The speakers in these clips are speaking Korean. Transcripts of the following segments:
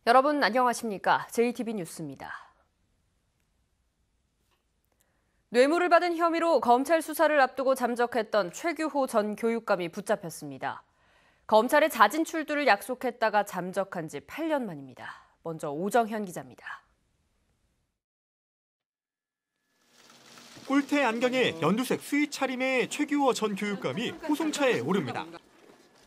여러분 안녕하십니까? JTB 뉴스입니다. 뇌물을 받은 혐의로 검찰 수사를 앞두고 잠적했던 최규호 전 교육감이 붙잡혔습니다. 검찰에 자진 출두를 약속했다가 잠적한 지 8년 만입니다. 먼저 오정현 기자입니다. 꿀테 안경에 연두색 스윗 차림의 최규호 전 교육감이 호송차에 오릅니다.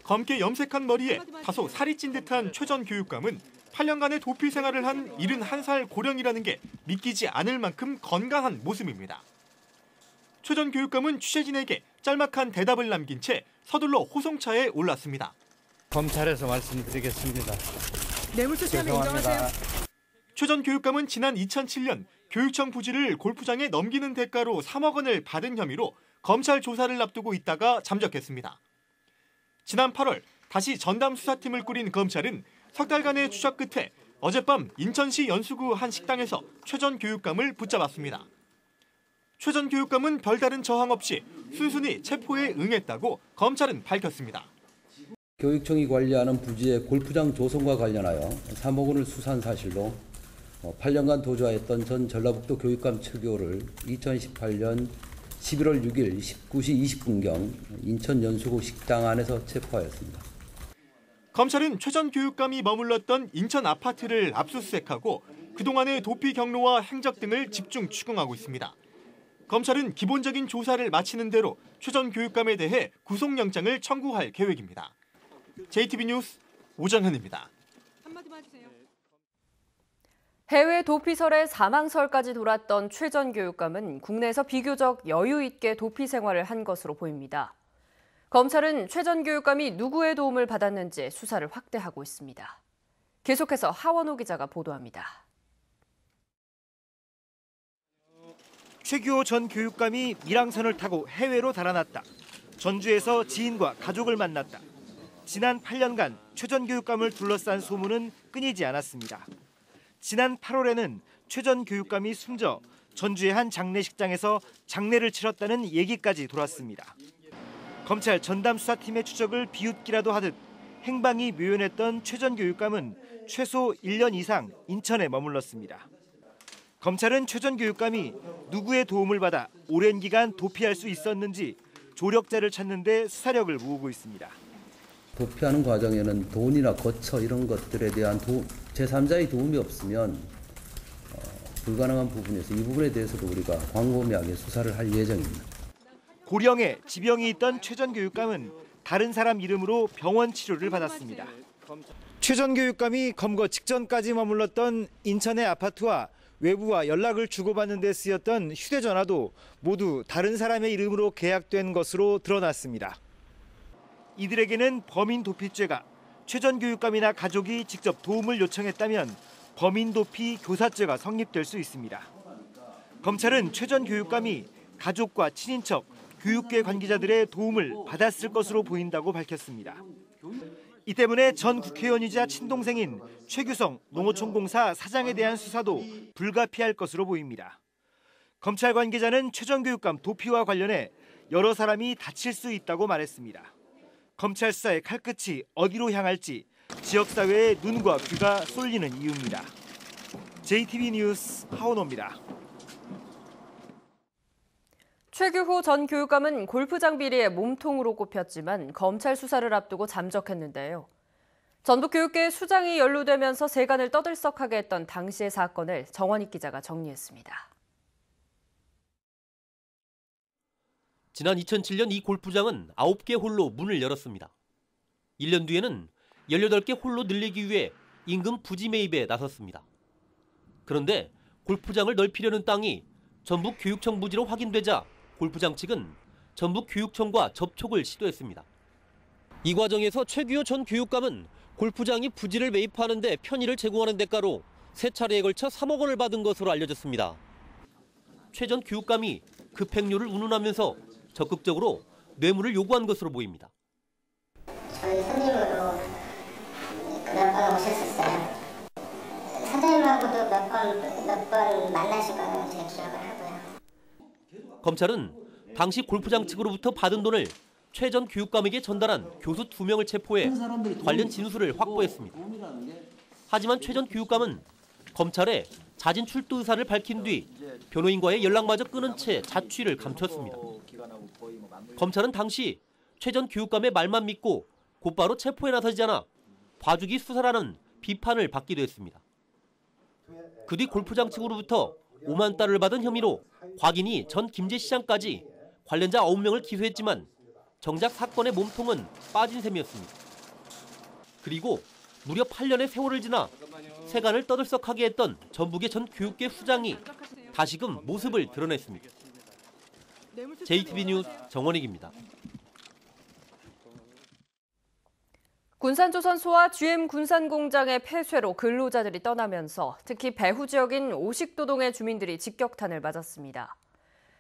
검게 염색한 머리에 다소 살이 찐 듯한 최 전 교육감은 8년간의 도피 생활을 한 71살 고령이라는 게 믿기지 않을 만큼 건강한 모습입니다. 최 전 교육감은 취재진에게 짤막한 대답을 남긴 채 서둘러 호송차에 올랐습니다. 검찰에서 말씀드리겠습니다. 뇌물수수 혐의 인정하세요? 최 전 교육감은 지난 2007년 교육청 부지를 골프장에 넘기는 대가로 3억 원을 받은 혐의로 검찰 조사를 앞두고 있다가 잠적했습니다. 지난 8월 다시 전담 수사팀을 꾸린 검찰은 석 달간의 추적 끝에 어젯밤 인천시 연수구 한 식당에서 최 전 교육감을 붙잡았습니다. 최 전 교육감은 별다른 저항 없이 순순히 체포에 응했다고 검찰은 밝혔습니다. 교육청이 관리하는 부지의 골프장 조성과 관련하여 3억 원을 수사한 사실로 8년간 도주하였던 전 전라북도 교육감 최규호를 2018년 11월 6일 19시 20분경 인천 연수구 식당 안에서 체포하였습니다. 검찰은 최 전 교육감이 머물렀던 인천 아파트를 압수수색하고 그동안의 도피 경로와 행적 등을 집중 추궁하고 있습니다. 검찰은 기본적인 조사를 마치는 대로 최 전 교육감에 대해 구속영장을 청구할 계획입니다. JTB 뉴스 오정현입니다. 한마디만 해주세요. 해외 도피설에 사망설까지 돌았던 최 전 교육감은 국내에서 비교적 여유 있게 도피 생활을 한 것으로 보입니다. 검찰은 최 전 교육감이 누구의 도움을 받았는지 수사를 확대하고 있습니다. 계속해서 하원호 기자가 보도합니다. 최규호 전 교육감이 밀항선을 타고 해외로 달아났다. 전주에서 지인과 가족을 만났다. 지난 8년간 최 전 교육감을 둘러싼 소문은 끊이지 않았습니다. 지난 8월에는 최 전 교육감이 숨져 전주의 한 장례식장에서 장례를 치렀다는 얘기까지 돌았습니다. 검찰 전담 수사팀의 추적을 비웃기라도 하듯 행방이 묘연했던 최 전 교육감은 최소 1년 이상 인천에 머물렀습니다. 검찰은 최 전 교육감이 누구의 도움을 받아 오랜 기간 도피할 수 있었는지 조력자를 찾는 데 수사력을 모으고 있습니다. 도피하는 과정에는 돈이나 거처 이런 것들에 대한 제3자의 도움이 없으면 불가능한 부분에서 이 부분에 대해서도 우리가 광범위하게 수사를 할 예정입니다. 고령에 지병이 있던 최 전 교육감은 다른 사람 이름으로 병원 치료를 받았습니다. 최 전 교육감이 검거 직전까지 머물렀던 인천의 아파트와 외부와 연락을 주고받는 데 쓰였던 휴대전화도 모두 다른 사람의 이름으로 계약된 것으로 드러났습니다. 이들에게는 범인 도피죄가, 최 전 교육감이나 가족이 직접 도움을 요청했다면 범인 도피 교사죄가 성립될 수 있습니다. 검찰은 최 전 교육감이 가족과 친인척, 교육계 관계자들의 도움을 받았을 것으로 보인다고 밝혔습니다. 이 때문에 전 국회의원이자 친동생인 최규성 농어촌공사 사장에 대한 수사도 불가피할 것으로 보입니다. 검찰 관계자는 최 전 교육감 도피와 관련해 여러 사람이 다칠 수 있다고 말했습니다. 검찰 수사의 칼끝이 어디로 향할지 지역사회의 눈과 귀가 쏠리는 이유입니다. JTB 뉴스 하원호입니다. 최규호 전 교육감은 골프장 비리의 몸통으로 꼽혔지만 검찰 수사를 앞두고 잠적했는데요. 전북 교육계의 수장이 연루되면서 세간을 떠들썩하게 했던 당시의 사건을 정원익 기자가 정리했습니다. 지난 2007년 이 골프장은 9개 홀로 문을 열었습니다. 1년 뒤에는 18개 홀로 늘리기 위해 임금 부지 매입에 나섰습니다. 그런데 골프장을 넓히려는 땅이 전북교육청 부지로 확인되자 골프장 측은 전북교육청과 접촉을 시도했습니다. 이 과정에서 최규호 전 교육감은 골프장이 부지를 매입하는 데 편의를 제공하는 대가로 3차례에 걸쳐 3억 원을 받은 것으로 알려졌습니다. 최 전 교육감이 급행료를 운운하면서 적극적으로 뇌물을 요구한 것으로 보입니다. 저희 손님으로 몇 번 오셨었어요. 사장님하고도 몇 번 만나신 거는 제 기억을 하고요. 검찰은 당시 골프장 측으로부터 받은 돈을 최 전 교육감에게 전달한 교수 2명을 체포해 관련 진술을 확보했습니다. 하지만 최 전 교육감은 검찰에 자진 출두 의사를 밝힌 뒤 변호인과의 연락마저 끊은 채 자취를 감췄습니다. 검찰은 당시 최 전 교육감의 말만 믿고 곧바로 체포에 나서지 않아 봐주기 수사라는 비판을 받기도 했습니다. 그 뒤 골프장 측으로부터 5만 달러를 받은 혐의로 곽인희 전 김제시장까지 관련자 9명을 기소했지만 정작 사건의 몸통은 빠진 셈이었습니다. 그리고 무려 8년의 세월을 지나 세간을 떠들썩하게 했던 전북의 전 교육계 후장이 다시금 모습을 드러냈습니다. JTB 뉴스 정원익입니다. 군산조선소와 GM 군산공장의 폐쇄로 근로자들이 떠나면서 특히 배후 지역인 오식도동의 주민들이 직격탄을 맞았습니다.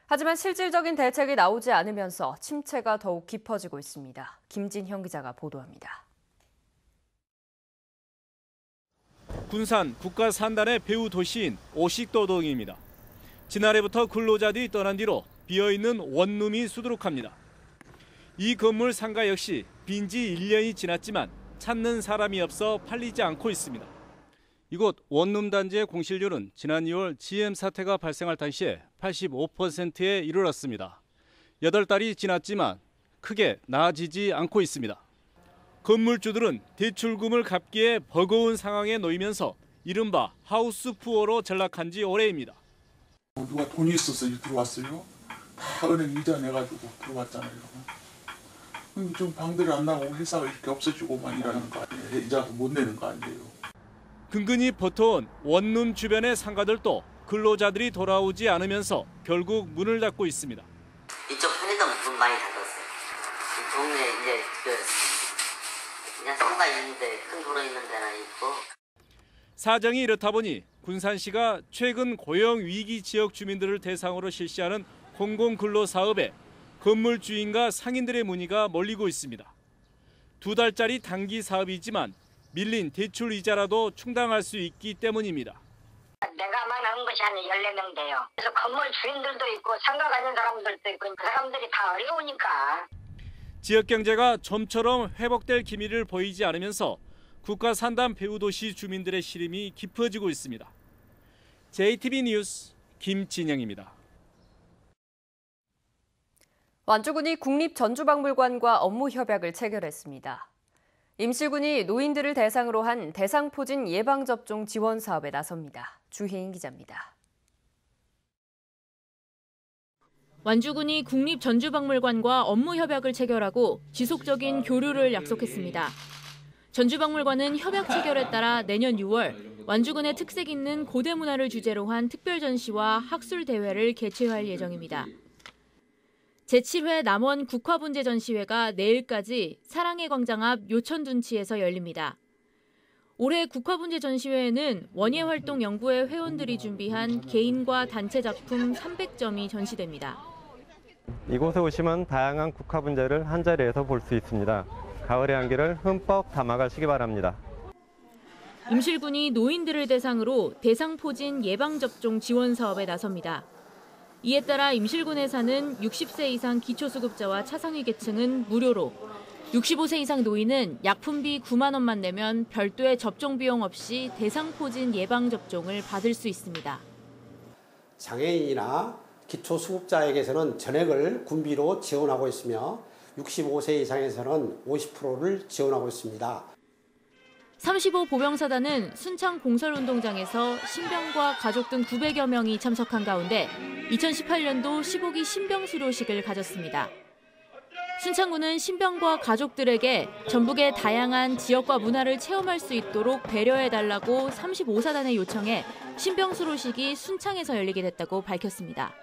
하지만 실질적인 대책이 나오지 않으면서 침체가 더욱 깊어지고 있습니다. 김진형 기자가 보도합니다. 군산 국가산단의 배후 도시인 오식도동입니다. 지난해부터 근로자들이 떠난 뒤로 비어있는 원룸이 수두룩합니다. 이 건물 상가 역시 빈지 1년이 지났지만 찾는 사람이 없어 팔리지 않고 있습니다. 이곳 원룸 단지의 공실률은 지난 2월 GM 사태가 발생할 당시에 85%에 이르렀습니다. 8달이 지났지만 크게 나아지지 않고 있습니다. 건물주들은 대출금을 갚기에 버거운 상황에 놓이면서 이른바 하우스 푸어로 전락한 지 오래입니다. 누가 돈이 있어서 들어왔어요? 다 은행 이자 내가지고 들어왔잖아요. 좀 방들이 안 나고 회사가 이렇게 없어지고만 일하는 거 아니에요? 이자도 못 내는 거 아니에요? 근근히 버텨온 원룸 주변의 상가들도 근로자들이 돌아오지 않으면서 결국 문을 닫고 있습니다. 이쪽 편의점 문 많이 닫았어요. 이 동네 이제 그냥 상가 있는데 큰 도로 있는 데나 있고. 사정이 이렇다 보니 군산시가 최근 고용 위기 지역 주민들을 대상으로 실시하는 공공근로 사업에 건물 주인과 상인들의 문의가 몰리고 있습니다. 2달짜리 단기 사업이지만 밀린 대출 이자라도 충당할 수 있기 때문입니다. 내가만 한 것이 한 14명 돼요. 그래서 건물 주인들도 있고 상가 가진 사람들도 있고 그 사람들이 다 어려우니까. 지역 경제가 좀처럼 회복될 기미를 보이지 않으면서 국가산단 배후도시 주민들의 시름이 깊어지고 있습니다. JTB 뉴스 김진영입니다. 완주군이 국립전주박물관과 업무 협약을 체결했습니다. 임실군이 노인들을 대상으로 한 대상포진 예방접종 지원 사업에 나섭니다. 주희인 기자입니다. 완주군이 국립전주박물관과 업무 협약을 체결하고 지속적인 교류를 약속했습니다. 전주박물관은 협약 체결에 따라 내년 6월 완주군의 특색 있는 고대 문화를 주제로 한 특별 전시와 학술 대회를 개최할 예정입니다. 제7회 남원 국화분재 전시회가 내일까지 사랑의 광장 앞 요천둔치에서 열립니다. 올해 국화분재 전시회에는 원예활동 연구회 회원들이 준비한 개인과 단체 작품 300점이 전시됩니다. 이곳에 오시면 다양한 국화분재를 한자리에서 볼 수 있습니다. 가을의 향기를 흠뻑 담아가시기 바랍니다. 임실군이 노인들을 대상으로 대상포진 예방접종 지원 사업에 나섭니다. 이에 따라 임실군에 사는 60세 이상 기초수급자와 차상위 계층은 무료로, 65세 이상 노인은 약품비 9만 원만 내면 별도의 접종 비용 없이 대상포진 예방접종을 받을 수 있습니다. 장애인이나 기초수급자에게서는 전액을 군비로 지원하고 있으며 65세 이상에서는 50%를 지원하고 있습니다. 35 보병사단은 순창 공설운동장에서 신병과 가족 등 900여 명이 참석한 가운데 2018년도 15기 신병수료식을 가졌습니다. 순창군은 신병과 가족들에게 전북의 다양한 지역과 문화를 체험할 수 있도록 배려해달라고 35사단에 요청해 신병수료식이 순창에서 열리게 됐다고 밝혔습니다.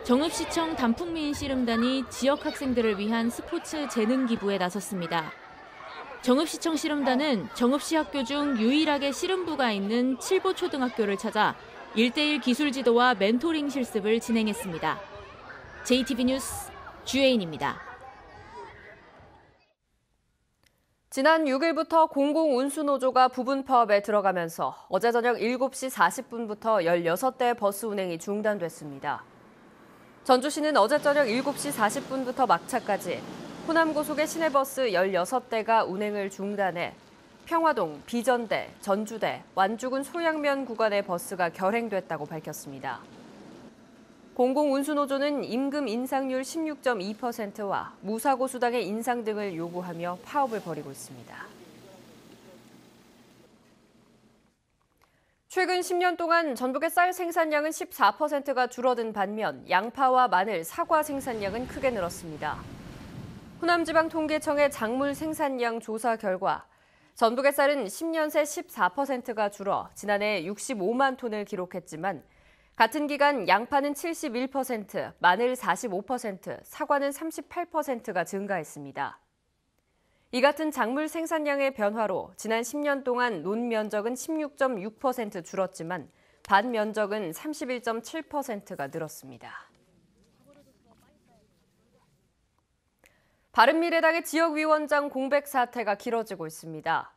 정읍시청 단풍미인 씨름단이 지역 학생들을 위한 스포츠 재능 기부에 나섰습니다. 정읍시청 씨름단은 정읍시 학교 중 유일하게 씨름부가 있는 칠보초등학교를 찾아 1:1 기술 지도와 멘토링 실습을 진행했습니다. JTB 뉴스 주혜인입니다. 지난 6일부터 공공운수노조가 부분 파업에 들어가면서 어제 저녁 7시 40분부터 16대 버스 운행이 중단됐습니다. 전주시는 어제 저녁 7시 40분부터 막차까지 호남고속의 시내버스 16대가 운행을 중단해 평화동, 비전대, 전주대, 완주군 소양면 구간의 버스가 결행됐다고 밝혔습니다. 공공운수노조는 임금 인상률 16.2%와 무사고 수당의 인상 등을 요구하며 파업을 벌이고 있습니다. 최근 10년 동안 전북의 쌀 생산량은 14%가 줄어든 반면 양파와 마늘, 사과 생산량은 크게 늘었습니다. 호남지방통계청의 작물 생산량 조사 결과 전북의 쌀은 10년 새 14%가 줄어 지난해 65만 톤을 기록했지만 같은 기간 양파는 71%, 마늘 45%, 사과는 38%가 증가했습니다. 이 같은 작물 생산량의 변화로 지난 10년 동안 논 면적은 16.6% 줄었지만 밭 면적은 31.7%가 늘었습니다. 바른미래당의 지역위원장 공백 사태가 길어지고 있습니다.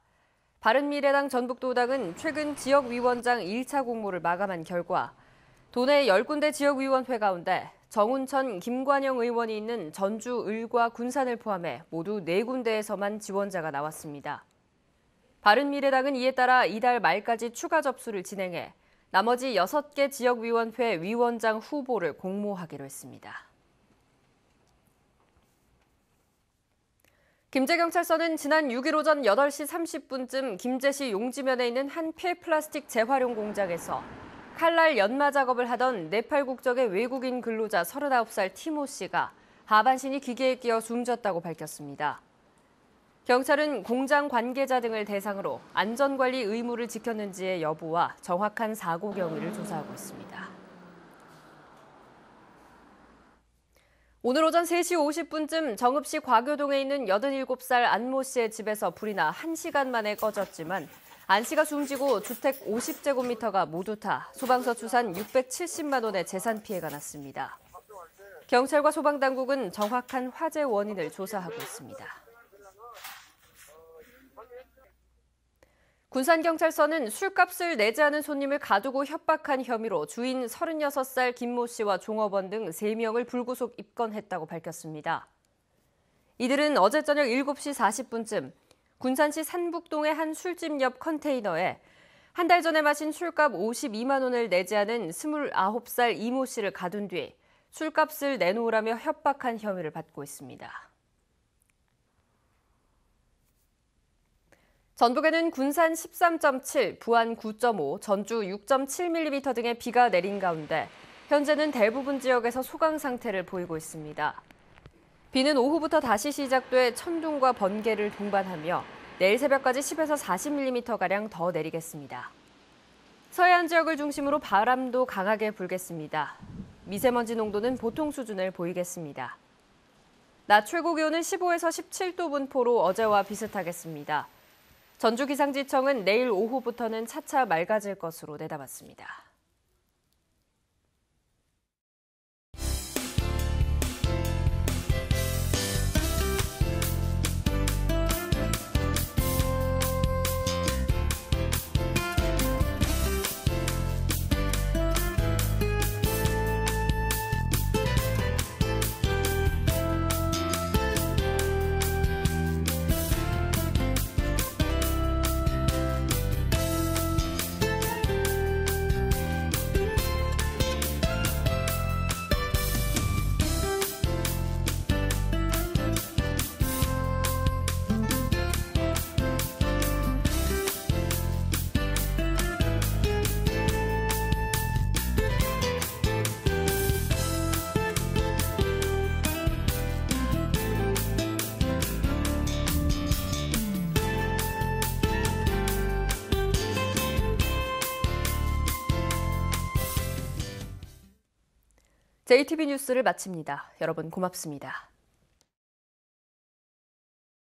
바른미래당 전북도당은 최근 지역위원장 1차 공모를 마감한 결과 도내 10군데 지역위원회 가운데 정운천, 김관영 의원이 있는 전주, 을과 군산을 포함해 모두 4군데에서만 지원자가 나왔습니다. 바른미래당은 이에 따라 이달 말까지 추가 접수를 진행해 나머지 6개 지역위원회 위원장 후보를 공모하기로 했습니다. 김제경찰서는 지난 6일 오전 8시 30분쯤 김제시 용지면에 있는 한 폐플라스틱 재활용 공장에서 칼날 연마 작업을 하던 네팔 국적의 외국인 근로자 39살 티모 씨가 하반신이 기계에 끼어 숨졌다고 밝혔습니다. 경찰은 공장 관계자 등을 대상으로 안전관리 의무를 지켰는지의 여부와 정확한 사고 경위를 조사하고 있습니다. 오늘 오전 3시 50분쯤 정읍시 과교동에 있는 87살 안모 씨의 집에서 불이 나 1시간 만에 꺼졌지만 안 씨가 숨지고 주택 50제곱미터가 모두 타 소방서 추산 670만 원의 재산 피해가 났습니다. 경찰과 소방당국은 정확한 화재 원인을 조사하고 있습니다. 군산경찰서는 술값을 내지 않은 손님을 가두고 협박한 혐의로 주인 36살 김모 씨와 종업원 등 3명을 불구속 입건했다고 밝혔습니다. 이들은 어제 저녁 7시 40분쯤 군산시 산북동의 한 술집 옆 컨테이너에 한 달 전에 마신 술값 52만 원을 내지 않은 29살 이모 씨를 가둔 뒤 술값을 내놓으라며 협박한 혐의를 받고 있습니다. 전북에는 군산 13.7, 부안 9.5, 전주 6.7mm 등의 비가 내린 가운데 현재는 대부분 지역에서 소강 상태를 보이고 있습니다. 비는 오후부터 다시 시작돼 천둥과 번개를 동반하며 내일 새벽까지 10에서 40mm가량 더 내리겠습니다. 서해안 지역을 중심으로 바람도 강하게 불겠습니다. 미세먼지 농도는 보통 수준을 보이겠습니다. 낮 최고 기온은 15에서 17도 분포로 어제와 비슷하겠습니다. 전주기상지청은 내일 오후부터는 차차 맑아질 것으로 내다봤습니다. JTB 뉴스를 마칩니다. 여러분 고맙습니다.